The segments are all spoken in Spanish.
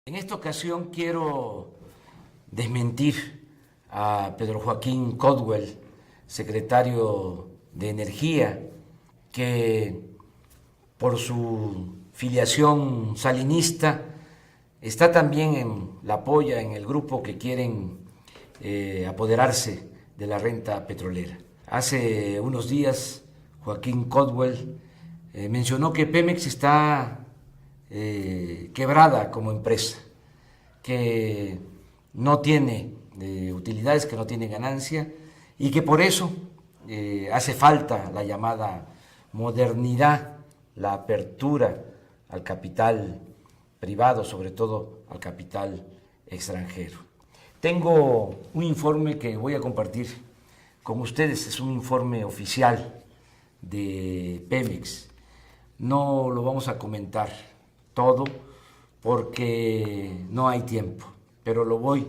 En esta ocasión quiero desmentir a Pedro Joaquín Caldwell, secretario de Energía, que por su filiación salinista está también en la polla, en el grupo que quieren apoderarse de la renta petrolera. Hace unos días Joaquín Caldwell mencionó que Pemex está quebrada como empresa, que no tiene utilidades, que no tiene ganancia y que por eso hace falta la llamada modernidad, la apertura al capital privado, sobre todo al capital extranjero. Tengo un informe que voy a compartir con ustedes, es un informe oficial de Pemex. No lo vamos a comentar todo porque no hay tiempo, pero lo voy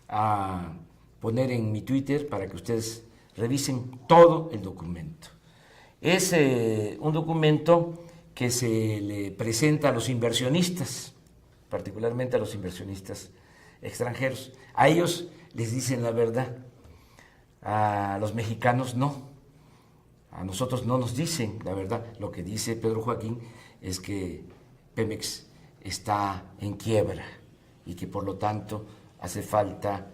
a poner en mi Twitter para que ustedes revisen todo el documento. Es un documento que se le presenta a los inversionistas, particularmente a los inversionistas extranjeros. A ellos les dicen la verdad, a los mexicanos no, a nosotros no nos dicen la verdad. Lo que dice Pedro Joaquín es que Pemex está en quiebra y que por lo tanto hace falta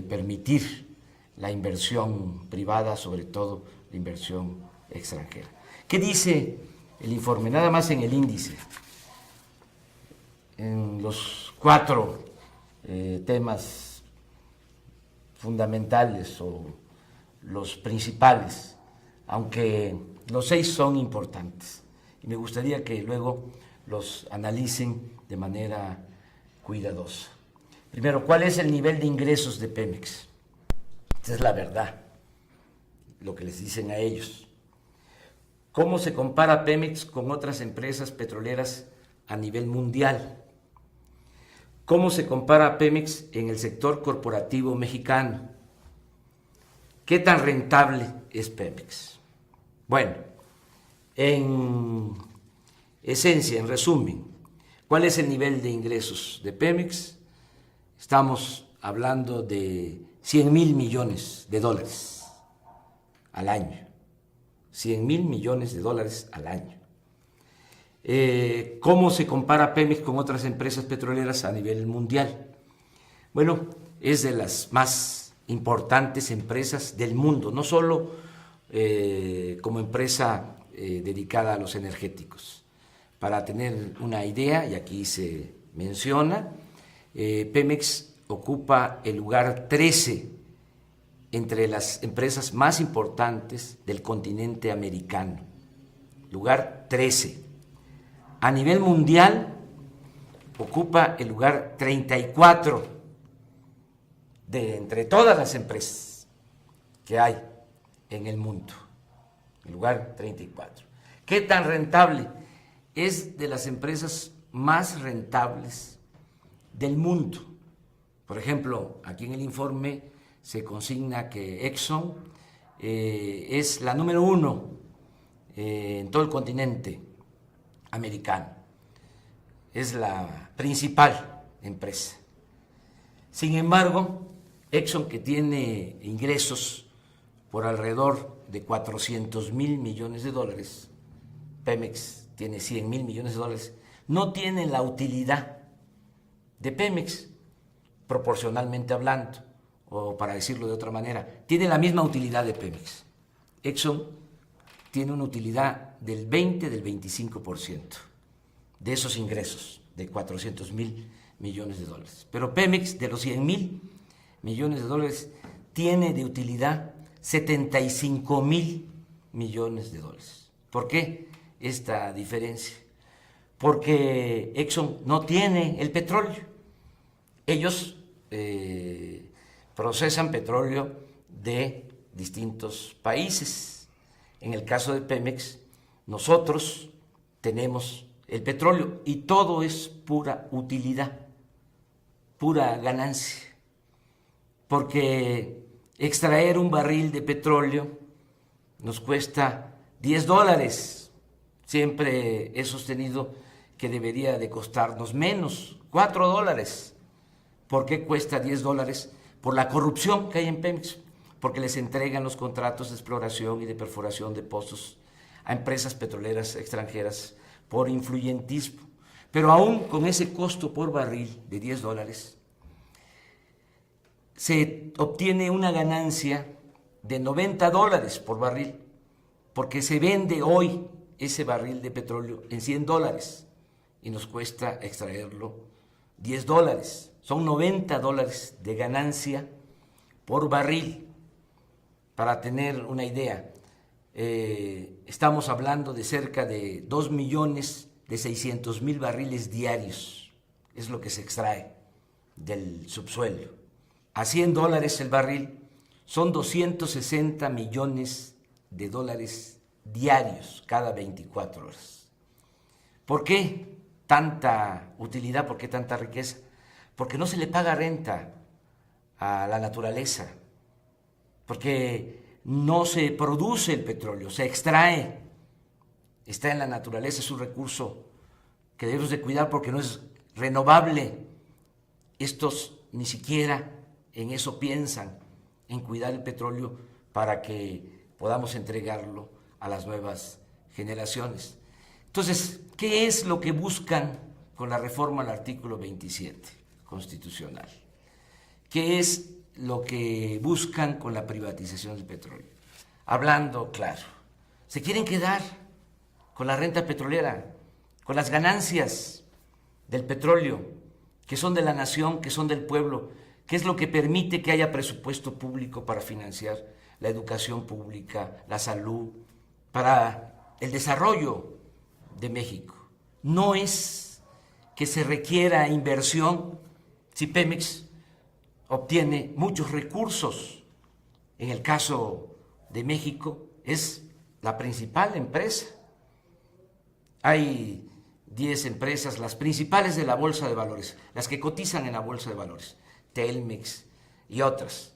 permitir la inversión privada, sobre todo la inversión extranjera. ¿Qué dice el informe? Nada más en el índice, en los 4 temas fundamentales o los principales, aunque los 6 son importantes y me gustaría que luego los analicen de manera cuidadosa. Primero, ¿cuál es el nivel de ingresos de Pemex? Esa es la verdad, lo que les dicen a ellos. ¿Cómo se compara Pemex con otras empresas petroleras a nivel mundial? ¿Cómo se compara Pemex en el sector corporativo mexicano? ¿Qué tan rentable es Pemex? Bueno, en esencia, en resumen, ¿cuál es el nivel de ingresos de Pemex? Estamos hablando de 100,000 millones de dólares al año. 100,000 millones de dólares al año. ¿Cómo se compara Pemex con otras empresas petroleras a nivel mundial? Bueno, es de las más importantes empresas del mundo, no solo como empresa dedicada a los energéticos. Para tener una idea, y aquí se menciona, Pemex ocupa el lugar 13 entre las empresas más importantes del continente americano. Lugar 13. A nivel mundial, ocupa el lugar 34 de entre todas las empresas que hay en el mundo. El lugar 34. ¿Qué tan rentable? Es de las empresas más rentables del mundo. Por ejemplo, aquí en el informe se consigna que Exxon es la número 1 en todo el continente americano. Es la principal empresa. Sin embargo, Exxon, que tiene ingresos por alrededor de 400,000 millones de dólares, Pemex tiene 100,000 millones de dólares, no tiene la utilidad de Pemex, proporcionalmente hablando, o para decirlo de otra manera, tiene la misma utilidad de Pemex. Exxon tiene una utilidad del 20, del 25% de esos ingresos de 400,000 millones de dólares. Pero Pemex, de los 100,000 millones de dólares, tiene de utilidad 75,000 millones de dólares. ¿Por qué esta diferencia? Porque Exxon no tiene el petróleo. Ellos procesan petróleo de distintos países. En el caso de Pemex, nosotros tenemos el petróleo y todo es pura utilidad, pura ganancia, porque extraer un barril de petróleo nos cuesta $10. Siempre he sostenido que debería de costarnos menos, $4. ¿Por qué cuesta $10? Por la corrupción que hay en Pemex, porque les entregan los contratos de exploración y de perforación de pozos a empresas petroleras extranjeras por influyentismo. Pero aún con ese costo por barril de $10, se obtiene una ganancia de $90 por barril, porque se vende hoy ese barril de petróleo en $100 y nos cuesta extraerlo $10. Son $90 de ganancia por barril. Para tener una idea, estamos hablando de cerca de 2.600.000 barriles diarios, es lo que se extrae del subsuelo. A $100 el barril son 260 millones de dólares diarios cada 24 horas. ¿Por qué tanta utilidad? ¿Por qué tanta riqueza? Porque no se le paga renta a la naturaleza, porque no se produce el petróleo, se extrae, está en la naturaleza, es un recurso que debemos de cuidar porque no es renovable. Estos ni siquiera en eso piensan, en cuidar el petróleo para que podamos entregarlo a las nuevas generaciones. Entonces, ¿qué es lo que buscan con la reforma al artículo 27 constitucional? ¿Qué es lo que buscan con la privatización del petróleo? Hablando claro, se quieren quedar con la renta petrolera, con las ganancias del petróleo, que son de la nación, que son del pueblo, que es lo que permite que haya presupuesto público para financiar la educación pública, la salud, para el desarrollo de México. No es que se requiera inversión si Pemex obtiene muchos recursos. En el caso de México es la principal empresa. Hay 10 empresas, las principales de la Bolsa de Valores, las que cotizan en la Bolsa de Valores, Telmex y otras.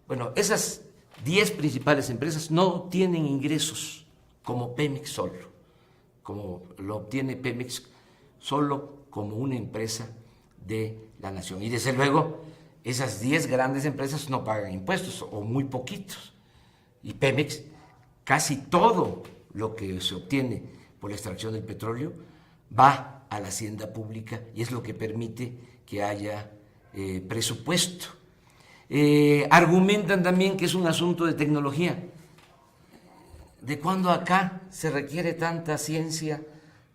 Bueno, esas 10 principales empresas no tienen ingresos como Pemex solo, como lo obtiene Pemex solo como una empresa de la nación. Y desde luego, esas 10 grandes empresas no pagan impuestos, o muy poquitos. Y Pemex, casi todo lo que se obtiene por la extracción del petróleo va a la hacienda pública y es lo que permite que haya presupuesto. Argumentan también que es un asunto de tecnología. ¿De cuándo acá se requiere tanta ciencia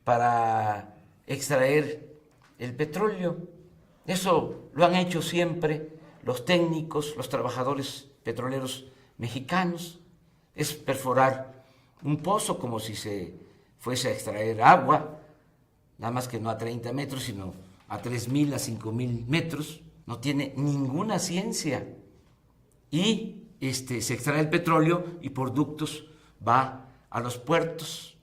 para extraer el petróleo? Eso lo han hecho siempre los técnicos, los trabajadores petroleros mexicanos. Es perforar un pozo como si se fuese a extraer agua, nada más que no a 30 metros, sino a 3.000, a 5.000 metros. No tiene ninguna ciencia. Y se extrae el petróleo y por ductos va a los puertos,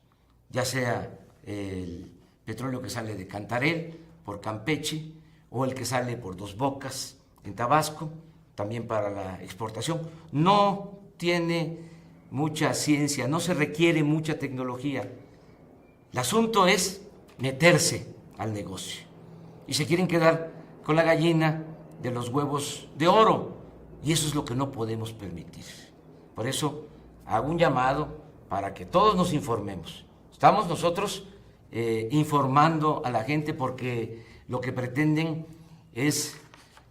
ya sea el petróleo que sale de Cantarell por Campeche o el que sale por Dos Bocas en Tabasco, también para la exportación. No tiene mucha ciencia, no se requiere mucha tecnología. El asunto es meterse al negocio y se quieren quedar con la gallina de los huevos de oro, y eso es lo que no podemos permitir. Por eso hago un llamado para que todos nos informemos. Estamos nosotros informando a la gente porque lo que pretenden es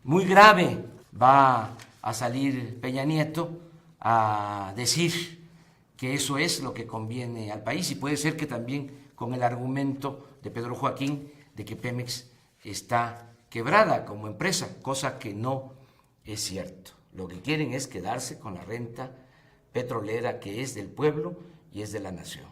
muy grave. Va a salir Peña Nieto a decir que eso es lo que conviene al país, y puede ser que también con el argumento de Pedro Joaquín de que Pemex está quebrada como empresa, cosa que no es cierto. Lo que quieren es quedarse con la renta petrolera que es del pueblo y es de la nación.